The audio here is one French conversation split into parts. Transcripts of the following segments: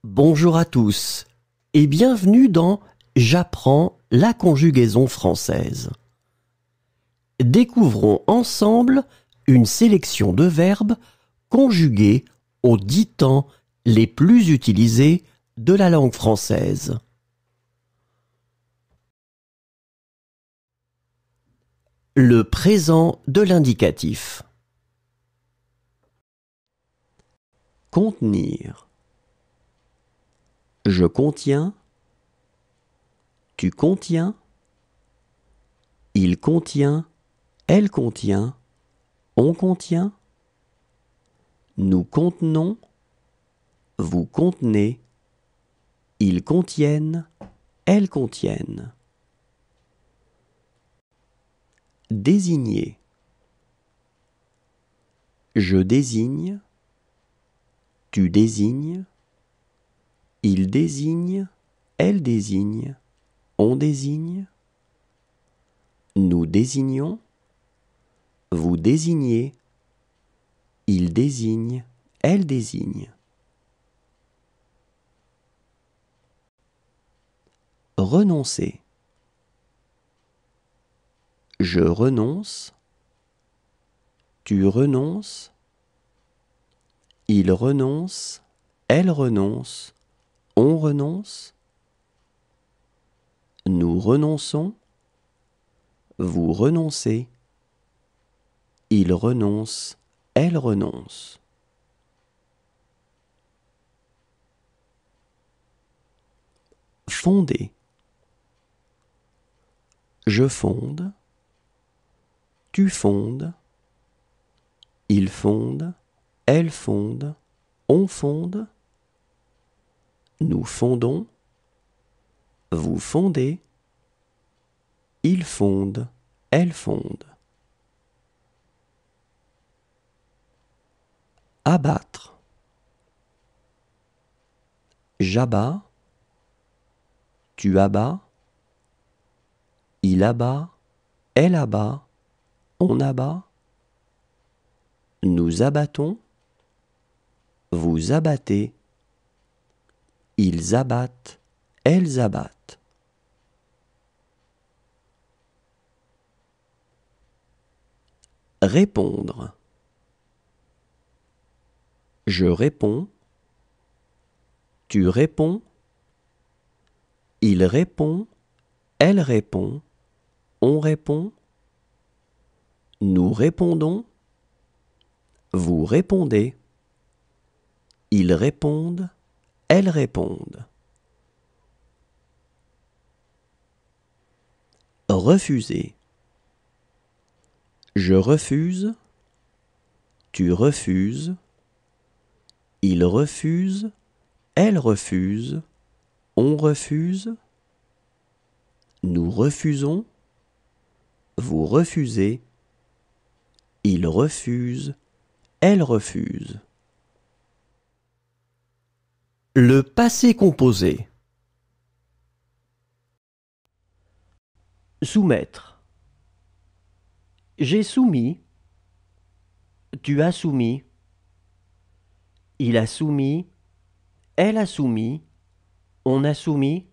Bonjour à tous et bienvenue dans J'apprends la conjugaison française. Découvrons ensemble une sélection de verbes conjugués aux 10 temps les plus utilisés de la langue française. Le présent de l'indicatif. Contenir. Je contiens. Tu contiens. Il contient. Elle contient. On contient. Nous contenons. Vous contenez. Ils contiennent. Elles contiennent. Désigner. Je désigne. Tu désignes. Il désigne. Elle désigne. On désigne. Nous désignons. Vous désignez. Il désigne. Elle désigne. Renoncer. Je renonce. Tu renonces. Il renonce. Elle renonce. On renonce. Nous renonçons. Vous renoncez. Il renonce. Elle renonce. Fonder. Je fonde. Tu fondes. Il fonde. Elle fonde. On fonde. Nous fondons. Vous fondez. Il fonde. Elle fonde. Abattre. J'abats. Tu abats. Il abat. Elle abat. On abat. Nous abattons. Vous abattez. Ils abattent. Elles abattent. Répondre. Je réponds. Tu réponds. Il répond. Elle répond. On répond. Nous répondons. Vous répondez. Ils répondent. Elles répondent. Refuser. Je refuse. Tu refuses. Il refuse. Elle refuse. On refuse. Nous refusons. Vous refusez. Il refuse. Elle refuse. Le passé composé. Soumettre. J'ai soumis. Tu as soumis. Il a soumis. Elle a soumis. On a soumis.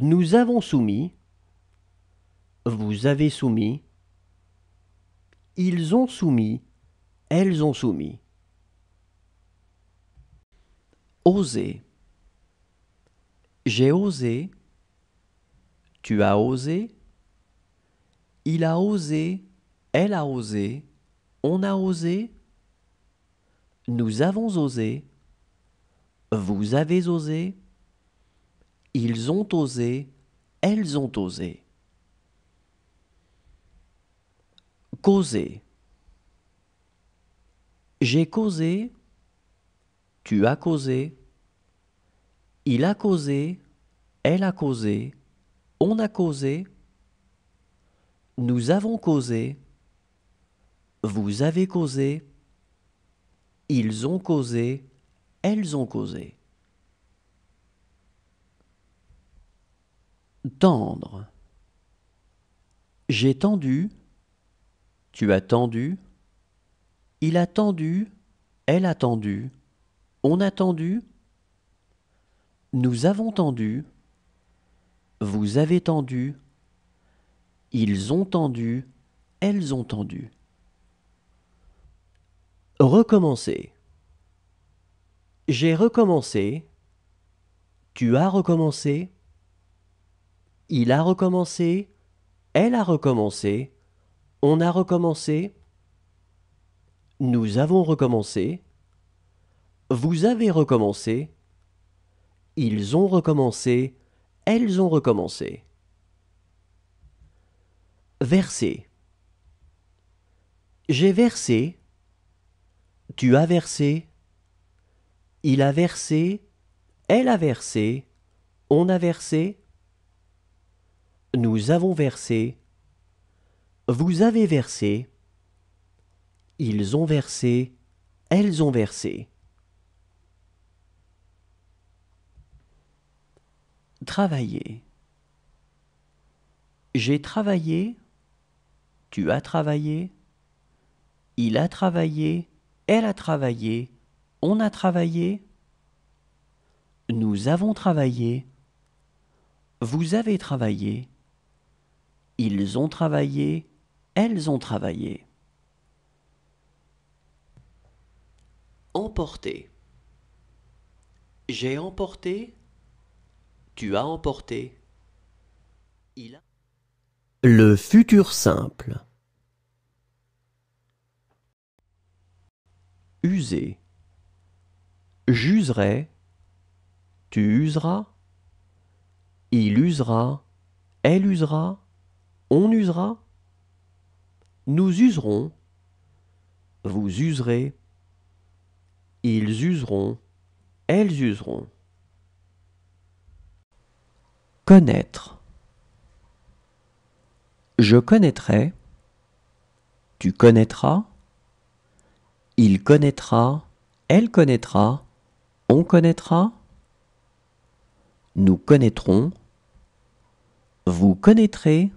Nous avons soumis. Vous avez soumis. Ils ont soumis. Elles ont soumis. Oser. J'ai osé. Tu as osé. Il a osé. Elle a osé. On a osé. Nous avons osé. Vous avez osé. Ils ont osé. Elles ont osé. Causer. J'ai causé. Tu as causé. Il a causé. Elle a causé. On a causé. Nous avons causé. Vous avez causé. Ils ont causé. Elles ont causé. Tendre. J'ai tendu. Tu as tendu. Il a tendu. Elle a tendu. On a tendu. Nous avons tendu. Vous avez tendu. Ils ont tendu. Elles ont tendu. Recommencer. J'ai recommencé. Tu as recommencé. Il a recommencé. Elle a recommencé. On a recommencé. Nous avons recommencé. Vous avez recommencé. Ils ont recommencé. Elles ont recommencé. Verser. J'ai versé. Tu as versé. Il a versé. Elle a versé. On a versé. Nous avons versé. Vous avez versé. Ils ont versé. Elles ont versé. Travailler. J'ai travaillé. Tu as travaillé. Il a travaillé. Elle a travaillé. On a travaillé. Nous avons travaillé. Vous avez travaillé. Ils ont travaillé. Elles ont travaillé. Emporter. J'ai emporté. Tu as emporté. Il a... Le futur simple. User. J'userai. Tu useras. Il usera. Elle usera. On usera. Nous userons. Vous userez. Ils useront. Elles useront. Connaître. Je connaîtrai. Tu connaîtras. Il connaîtra. Elle connaîtra. On connaîtra. Nous connaîtrons. Vous connaîtrez.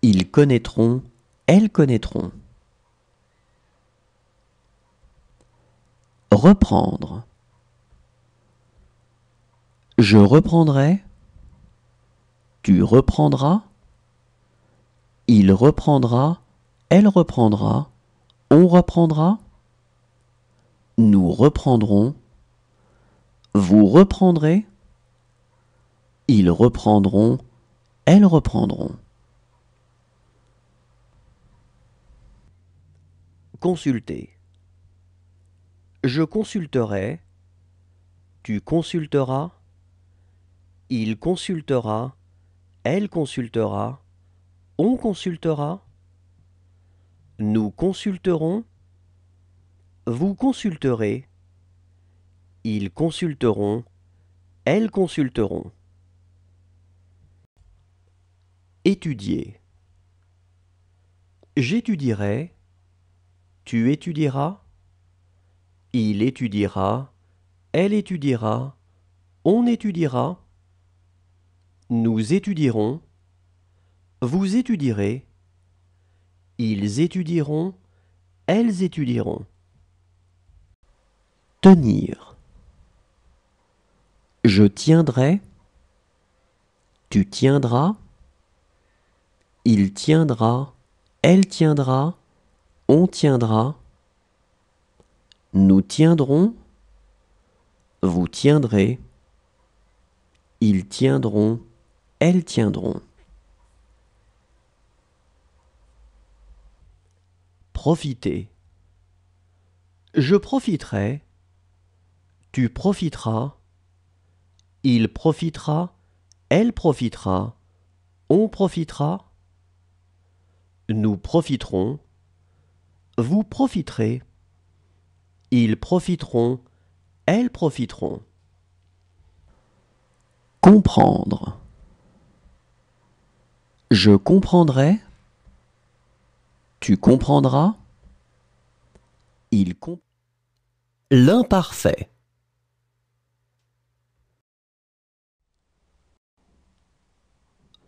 Ils connaîtront. Elles connaîtront. Reprendre. Je reprendrai. Tu reprendras. Il reprendra. Elle reprendra. On reprendra. Nous reprendrons. Vous reprendrez. Ils reprendront. Elles reprendront. Consulter. Je consulterai. Tu consulteras. Il consultera. Elle consultera. On consultera. Nous consulterons. Vous consulterez. Ils consulteront. Elles consulteront. Étudier. J'étudierai. Tu étudieras. Il étudiera. Elle étudiera. On étudiera. Nous étudierons. Vous étudierez. Ils étudieront. Elles étudieront. Tenir. Je tiendrai. Tu tiendras. Il tiendra. Elle tiendra. On tiendra. Nous tiendrons. Vous tiendrez. Ils tiendront. Elles tiendront. Profiter. Je profiterai. Tu profiteras. Il profitera. Elle profitera. On profitera. Nous profiterons. Vous profiterez. Ils profiteront. Elles profiteront. Comprendre. Je comprendrai. Tu comprendras. Il comprend. L'imparfait.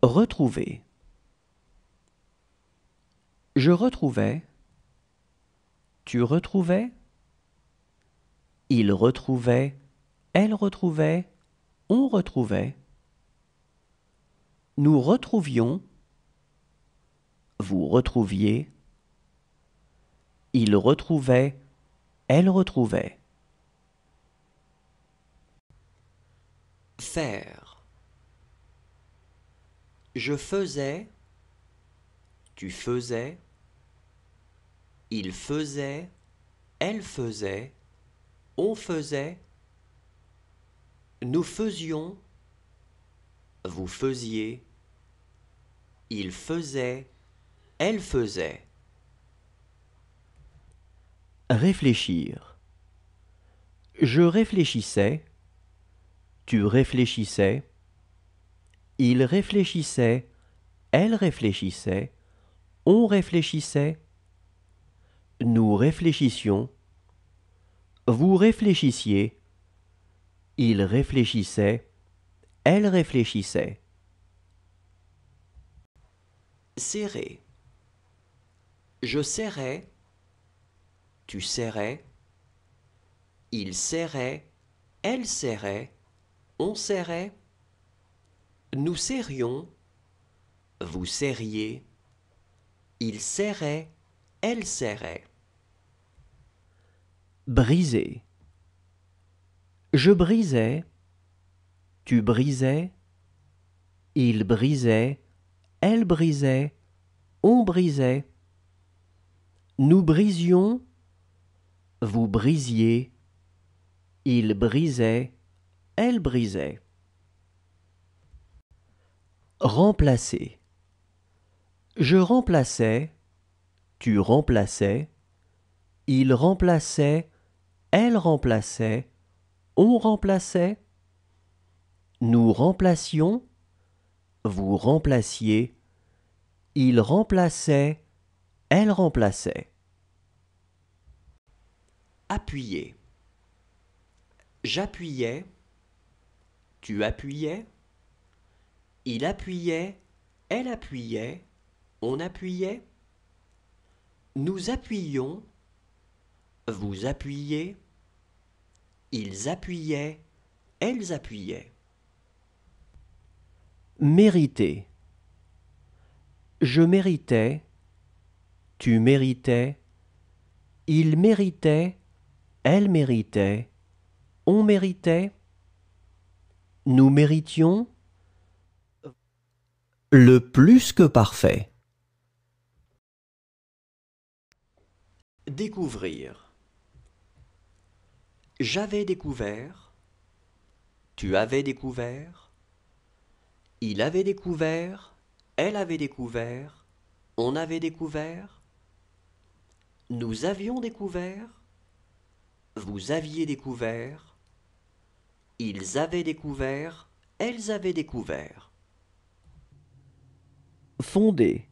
Retrouver. Je retrouvais. Tu retrouvais. Il retrouvait, elle retrouvait, on retrouvait. Nous retrouvions, vous retrouviez. Il retrouvait, elle retrouvait. Faire. Je faisais, tu faisais. Il faisait, elle faisait, on faisait. Nous faisions, vous faisiez. Il faisait, elle faisait. Réfléchir. Je réfléchissais, tu réfléchissais. Il réfléchissait, elle réfléchissait, on réfléchissait. Nous réfléchissions, vous réfléchissiez. Il réfléchissait, elle réfléchissait. Serrer. Je serrais, tu serrais. Il serrait, elle serrait, on serrait. Nous serrions, vous serriez. Il serrait, elle serrait. Briser. Je brisais, tu brisais. Il brisait, elle brisait, on brisait. Nous brisions, vous brisiez. Il brisait, elle brisait. Remplacer. Je remplaçais, tu remplaçais. Il remplaçait, elle remplaçait, on remplaçait. Nous remplacions, vous remplaciez. Il remplaçait, elle remplaçait. Appuyer. J'appuyais, tu appuyais. Il appuyait, elle appuyait, on appuyait. Nous appuyions, vous appuyiez. Ils appuyaient, elles appuyaient. Mériter. Je méritais, tu méritais. Il méritait, elle méritait, on méritait. Nous méritions. Le plus que parfait. Découvrir. J'avais découvert, tu avais découvert, il avait découvert, elle avait découvert, on avait découvert, nous avions découvert, vous aviez découvert, ils avaient découvert, elles avaient découvert. Fonder.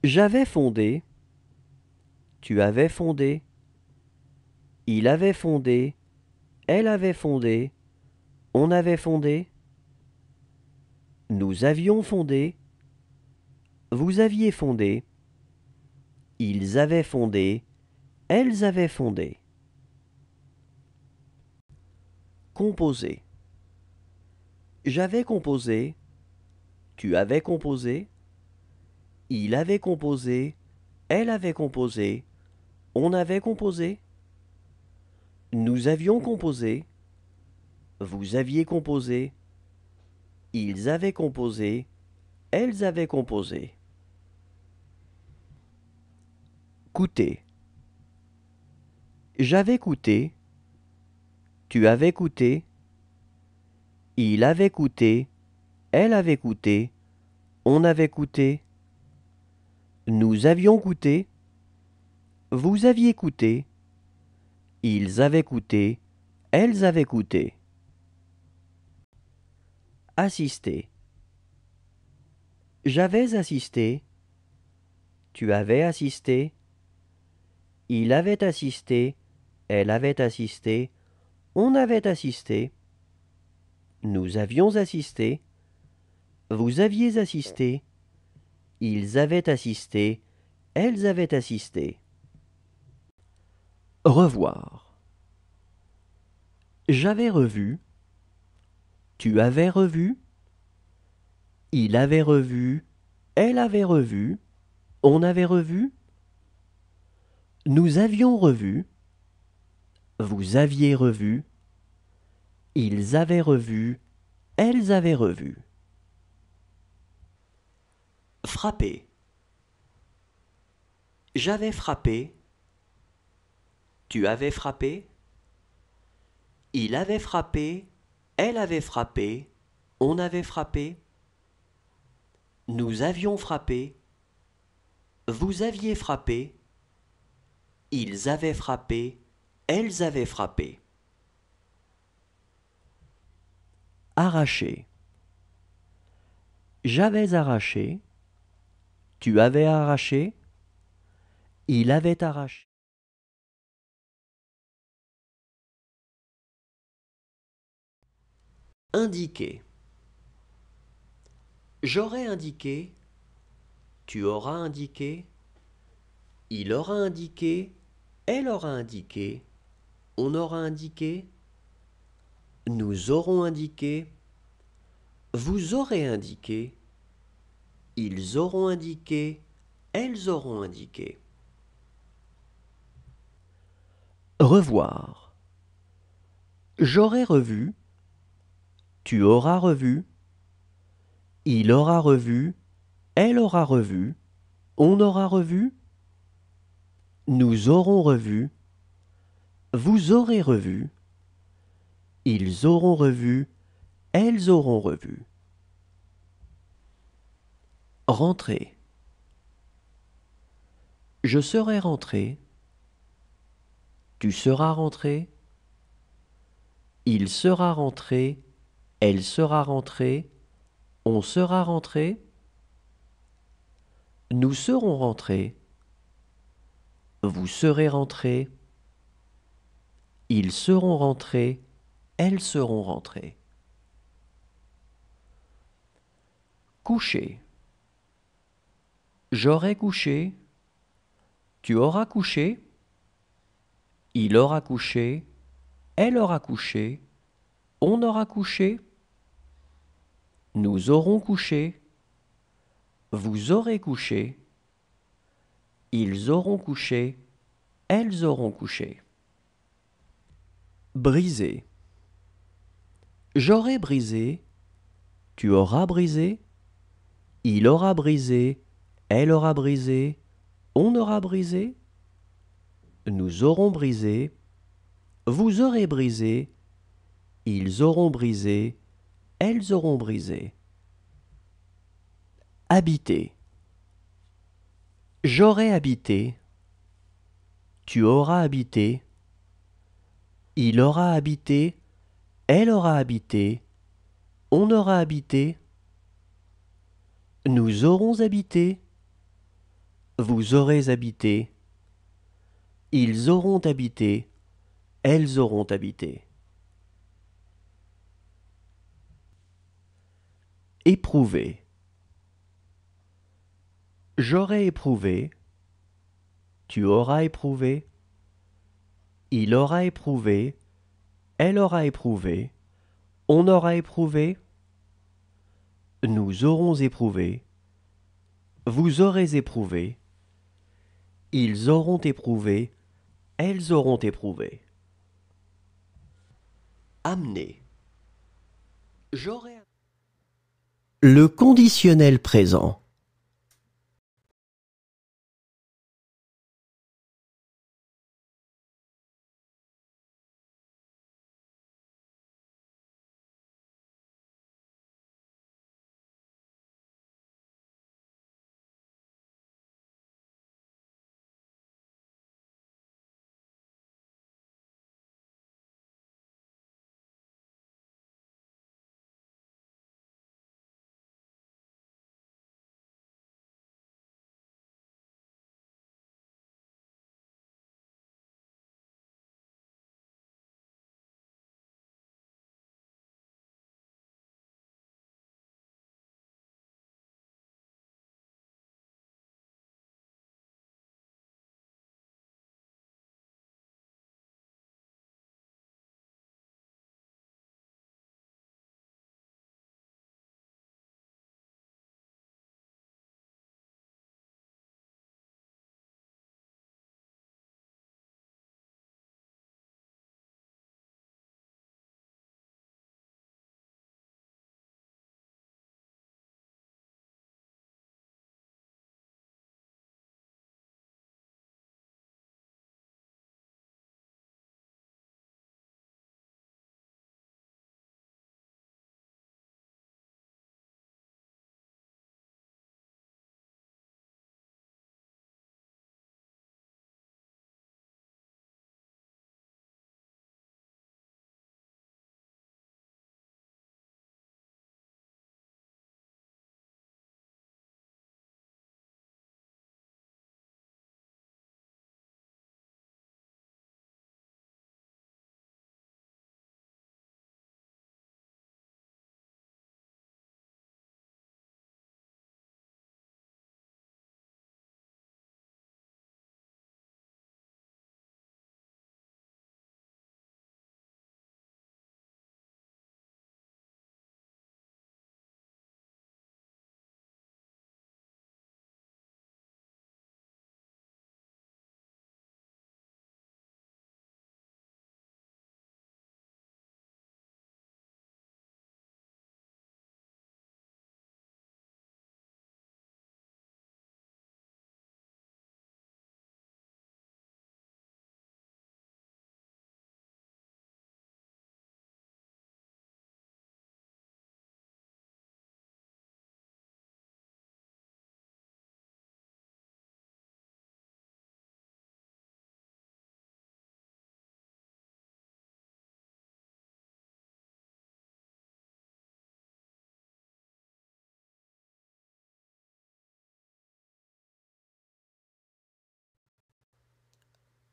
J'avais fondé, tu avais fondé, il avait fondé, elle avait fondé, on avait fondé. Nous avions fondé, vous aviez fondé, ils avaient fondé, elles avaient fondé. Composer. J'avais composé, tu avais composé, il avait composé, elle avait composé, on avait composé. Nous avions composé, vous aviez composé, ils avaient composé, elles avaient composé. Coûter. J'avais coûté, tu avais coûté, il avait coûté, elle avait coûté, on avait coûté. Nous avions coûté, vous aviez coûté, ils avaient coûté, elles avaient coûté. Assister. J'avais assisté, tu avais assisté, il avait assisté, elle avait assisté, on avait assisté. Nous avions assisté, vous aviez assisté, ils avaient assisté, elles avaient assisté. Revoir. J'avais revu. Tu avais revu. Il avait revu. Elle avait revu. On avait revu. Nous avions revu. Vous aviez revu. Ils avaient revu. Elles avaient revu. Frapper. J'avais frappé. Tu avais frappé. Il avait frappé. Elle avait frappé. On avait frappé. Nous avions frappé. Vous aviez frappé. Ils avaient frappé. Elles avaient frappé. Arracher. J'avais arraché. Tu avais arraché. Il avait arraché. Indiquer. J'aurais indiqué. Tu auras indiqué. Il aura indiqué. Elle aura indiqué. On aura indiqué. Nous aurons indiqué. Vous aurez indiqué. Ils auront indiqué. Elles auront indiqué. Revoir. J'aurai revu. Tu auras revu. Il aura revu. Elle aura revu. On aura revu. Nous aurons revu. Vous aurez revu. Ils auront revu. Elles auront revu. Rentrer. Je serai rentré. Tu seras rentré. Il sera rentré. Elle sera rentrée. On sera rentré. Nous serons rentrés. Vous serez rentrés. Ils seront rentrés. Elles seront rentrées. Coucher. J'aurai couché. Tu auras couché. Il aura couché. Elle aura couché. On aura couché. Nous aurons couché. Vous aurez couché. Ils auront couché. Elles auront couché. Briser. J'aurai brisé. Tu auras brisé. Il aura brisé. Elle aura brisé. On aura brisé. Nous aurons brisé. Vous aurez brisé. Ils auront brisé. Elles auront brisé. Habiter. J'aurai habité. Tu auras habité. Il aura habité. Elle aura habité. On aura habité. Nous aurons habité. Vous aurez habité. Ils auront habité. Elles auront habité. Éprouver. J'aurai éprouvé. Tu auras éprouvé. Il aura éprouvé. Elle aura éprouvé. On aura éprouvé. Nous aurons éprouvé. Vous aurez éprouvé. Ils auront éprouvé. Elles auront éprouvé. Amener. J'aurai. Le conditionnel présent.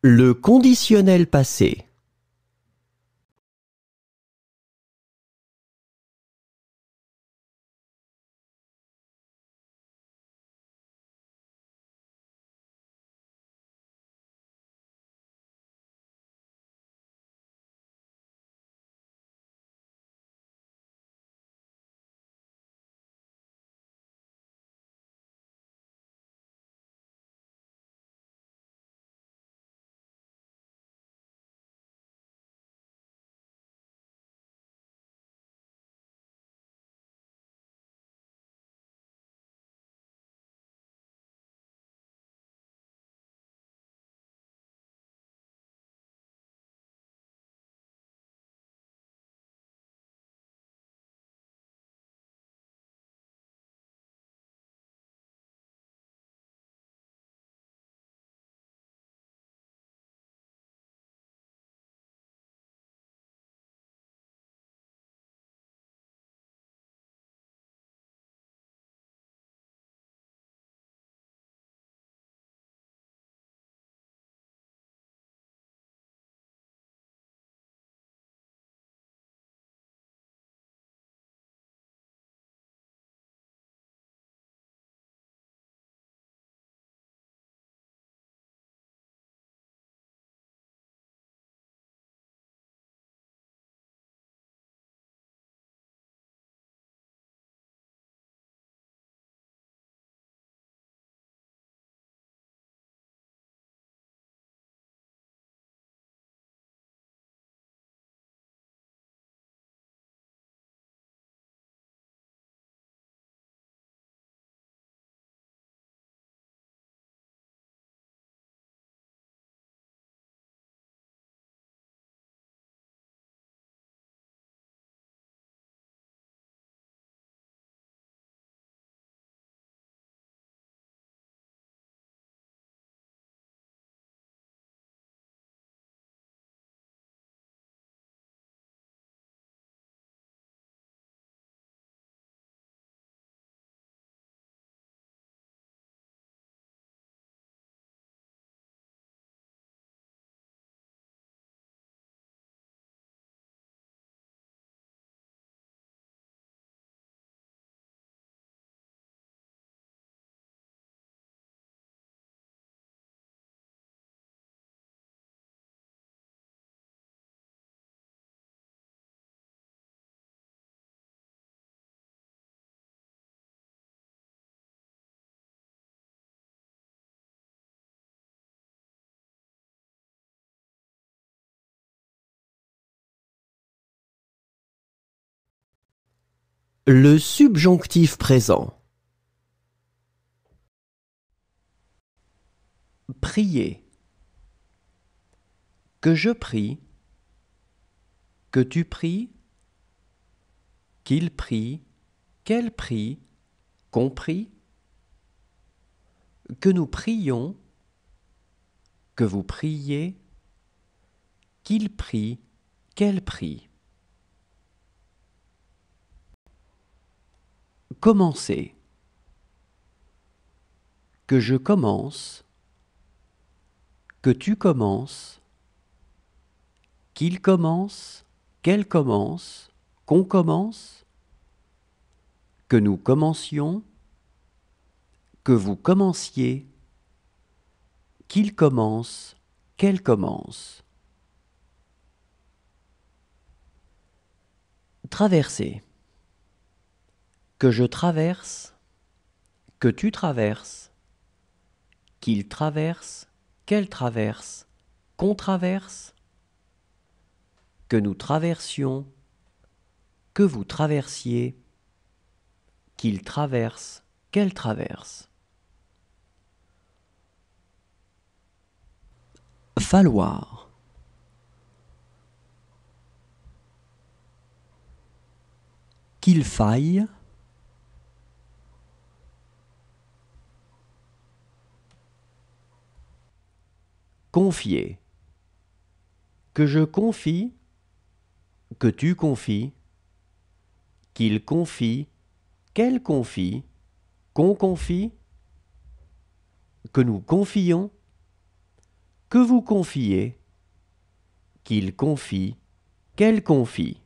Le conditionnel passé. Le subjonctif présent. Prier. Que je prie. Que tu pries. Qu'il prie. Qu'elle prie. Qu'on prie. Que nous prions. Que vous priez. Qu'il prie. Qu'elle prie. Commencer. Que je commence. Que tu commences. Qu'il commence. Qu'elle commence. Qu'on commence. Que nous commencions. Que vous commenciez. Qu'il commence. Qu'elle commence. Traverser. Que je traverse. Que tu traverses. Qu'il traverse. Qu'elle traverse. Qu'on traverse. Que nous traversions. Que vous traversiez. Qu'il traverse. Qu'elle traverse. Falloir. Qu'il faille. Confier. Que je confie. Que tu confies. Qu'il confie. Qu'elle confie. Qu'on confie. Que nous confions. que vous confiez, qu'il confie, qu'elle confie.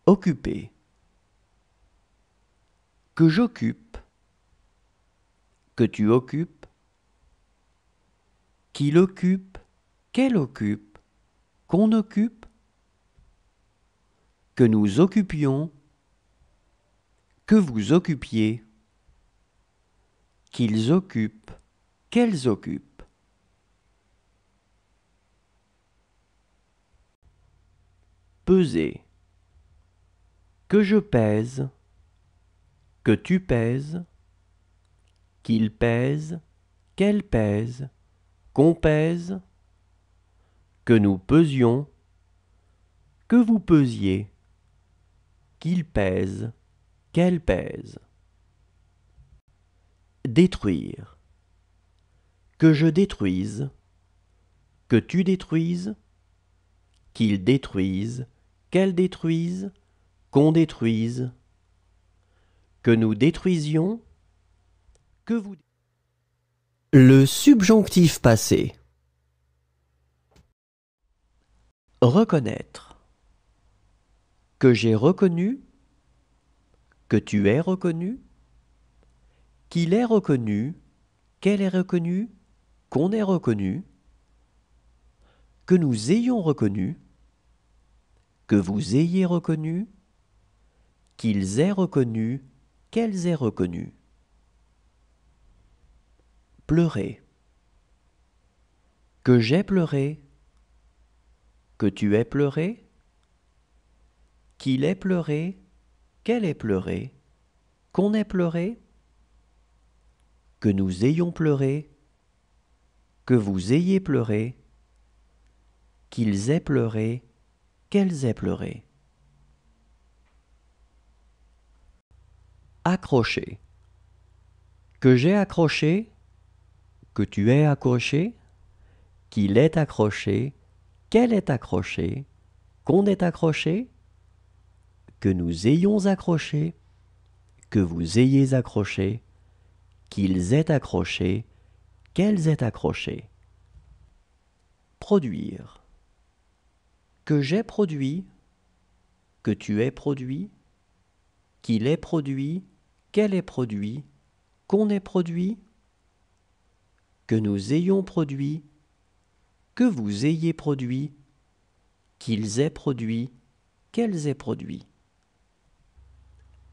Occuper. Que j'occupe, que tu occupes, qu'il occupe, qu'elle occupe, qu'on occupe, que nous occupions, que vous occupiez, qu'ils occupent, qu'elles occupent. Peser. Que je pèse, que tu pèses, qu'il pèse, qu'elle pèse, qu'on pèse, que nous pesions, que vous pesiez, qu'il pèse, qu'elle pèse. Détruire. Que je détruise, que tu détruises, qu'il détruise, qu'elle détruise, qu'on détruise, que nous détruisions, que vous... Le subjonctif passé. Reconnaître. Que j'ai reconnu, que tu es reconnu, qu'il est reconnu, qu'elle est reconnue, qu'on est reconnu, que nous ayons reconnu, que vous ayez reconnu, qu'ils aient reconnu, qu'elles aient reconnu. Pleurer. Que j'ai pleuré, que tu aies pleuré, qu'il ait pleuré, qu'elle ait pleuré, qu'on ait pleuré, que nous ayons pleuré, que vous ayez pleuré, qu'ils aient pleuré, qu'elles aient pleuré. Accrocher. Que j'ai accroché, que tu aies accroché, qu'il est accroché, qu'elle est accrochée, qu'on est accroché, que nous ayons accroché, que vous ayez accroché, qu'ils aient accroché, qu'elles aient accroché. Produire. Que j'ai produit, que tu aies produit, qu'il ait produit, qu'elle ait produit, qu'on ait produit, que nous ayons produit, que vous ayez produit, qu'ils aient produit, qu'elles aient produit.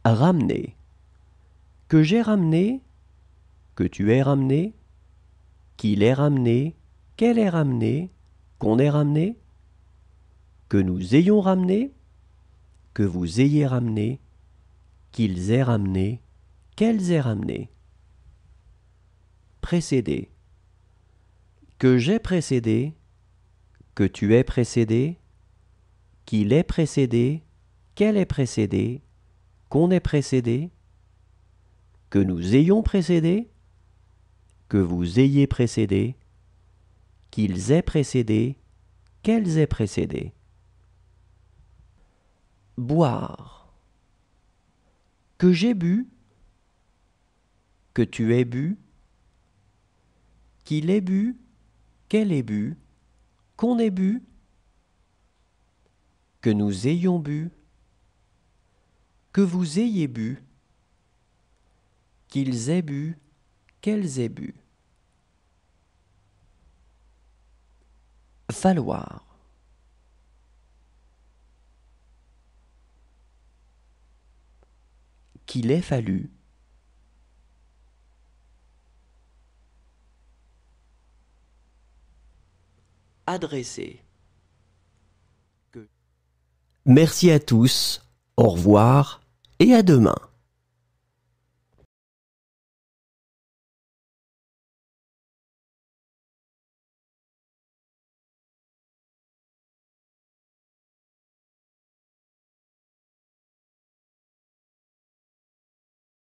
Ramener. Que j'ai ramené, que tu aies ramené, qu'il ait ramené, qu'elle ait ramené, qu'on ait ramené, que nous ayons ramené, que vous ayez ramené, qu'ils aient ramené, qu'elles aient ramené. Précéder. Que j'ai précédé, que tu aies précédé, qu'il ait précédé, qu'elle ait précédé, qu'on ait précédé, que nous ayons précédé, que vous ayez précédé, qu'ils aient précédé, qu'elles aient précédé. Boire. Que j'ai bu, que tu aies bu, qu'il ait bu, qu'elle ait bu, qu'on ait bu, que nous ayons bu, que vous ayez bu, qu'ils aient bu, qu'elles aient bu. Falloir. Qu'il ait fallu. Adresser. Merci à tous, au revoir et à demain.